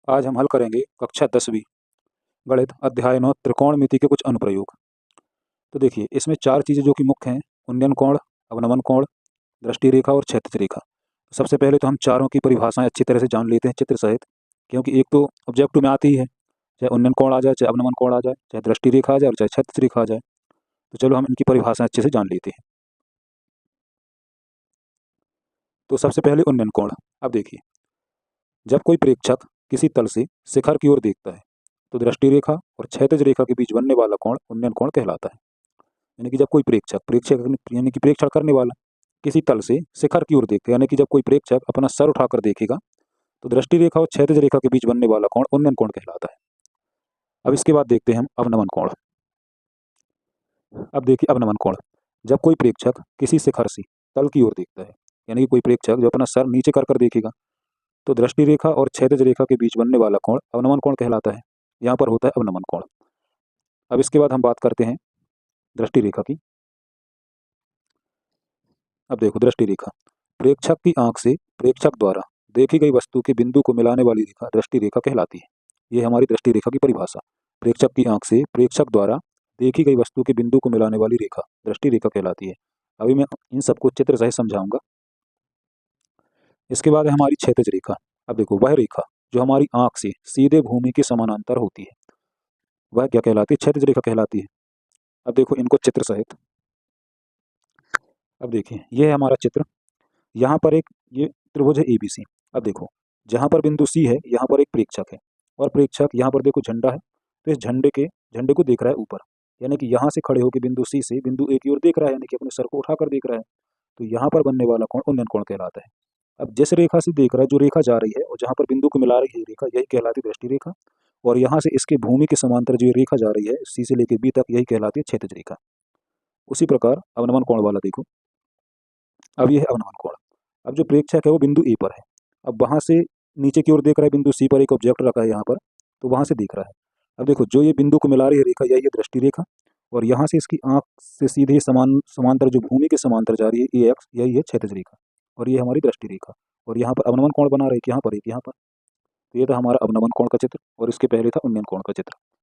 आज हम हल करेंगे कक्षा 10वीं गणित अध्याय 9 त्रिकोणमिति के कुछ अनुप्रयोग। तो देखिए इसमें चार चीज़ें जो कि मुख्य हैं: उन्नयन कोण, अवनमन कोण, दृष्टि रेखा और क्षैतिज रेखा। सबसे पहले तो हम चारों की परिभाषाएं अच्छी तरह से जान लेते हैं चित्र सहित, क्योंकि एक तो ऑब्जेक्टिव में आती ही है, चाहे उन्नयन कोण आ जाए, चाहे अवनमन कोण आ जाए, चाहे दृष्टि रेखा आ जाए और चाहे क्षैतिज रेखा आ जाए। तो चलो हम इनकी परिभाषाएं अच्छे से जान लेते हैं। तो सबसे पहले उन्नयन कोण। अब देखिए, जब कोई प्रेक्षक किसी तल से शिखर की ओर देखता है तो दृष्टि रेखा और क्षैतिज रेखा के बीच बनने वाला कोण उन्नयन कोण कहलाता है। यानी कि जब कोई प्रेक्षक प्रेक्षक यानी कि प्रेक्षण करने वाला किसी तल से शिखर की ओर देखते, यानी कि जब कोई प्रेक्षक अपना सर उठाकर देखेगा तो दृष्टि रेखा और क्षैतिज रेखा के बीच बनने वाला कोण उन्नयन कोण कहलाता है। अब इसके बाद देखते हैं हम अवनमन कोण। अब देखिए अवनमन कोण, जब कोई प्रेक्षक किसी शिखर से तल की ओर देखता है, यानी कि कोई प्रेक्षक जो अपना सर नीचे कर देखेगा तो दृष्टि रेखा और क्षैतिज रेखा के बीच बनने वाला कोण अवनमन कोण कहलाता है। यहाँ पर होता है अवनमन कोण। अब इसके बाद हम बात करते हैं दृष्टि रेखा की। अब देखो दृष्टि रेखा, प्रेक्षक की आंख से प्रेक्षक द्वारा देखी गई वस्तु के बिंदु को मिलाने वाली रेखा दृष्टि रेखा कहलाती है। ये हमारी दृष्टि रेखा की परिभाषा। प्रेक्षक की आंख से प्रेक्षक द्वारा देखी गई वस्तु के बिंदु को मिलाने वाली रेखा दृष्टि रेखा कहलाती है। अभी मैं इन सबको चित्र सहित समझाऊंगा। इसके बाद है हमारी क्षैतिज रेखा। अब देखो वह रेखा जो हमारी आंख से सीधे भूमि के समानांतर होती है वह क्या कहलाती है? क्षैतिज रेखा कहलाती है। अब देखो इनको चित्र सहित। अब देखिए यह है हमारा चित्र। यहाँ पर एक ये त्रिभुज है ABC। अब देखो जहाँ पर बिंदु C है यहाँ पर एक प्रेक्षक है और प्रेक्षक यहाँ पर देखो झंडा है, तो इस झंडे को देख रहा है ऊपर, यानी कि यहाँ से खड़े होकर बिंदु C से बिंदु A की ओर देख रहा है, यानी कि अपने सर को उठाकर देख रहा है। तो यहाँ पर बनने वाला कोण उन्नयन कोण कहलाता है। अब जिस रेखा से देख रहा है, जो रेखा जा रही है और जहाँ पर बिंदु को मिला रही है रेखा, यही कहलाती है दृष्टि रेखा। और यहाँ से इसके भूमि के समांतर जो रेखा जा रही है C से लेकर B तक, यही कहलाती है क्षैतिज रेखा। उसी प्रकार अवनमन कोण वाला देखो। अब ये है अवनमन कोण। अब जो प्रेक्षक है वो बिंदु A पर है, अब वहाँ से नीचे की ओर देख रहा है, बिंदु C पर एक ऑब्जेक्ट रखा है यहाँ पर, तो वहाँ से देख रहा है। अब देखो जो ये बिंदु को मिला रही है रेखा, यही है दृष्टि रेखा। और यहाँ से इसकी आंख से सीधे समांतर जो भूमि के समांतर जा रही है AX, यही है क्षैतिज रेखा और ये हमारी दृष्टि रेखा। और यहाँ पर अवनमन कोण बना रहे, यहाँ पर एक यहाँ पर। तो ये था हमारा अवनमन कोण का चित्र और इसके पहले था उन्नयन कोण का चित्र।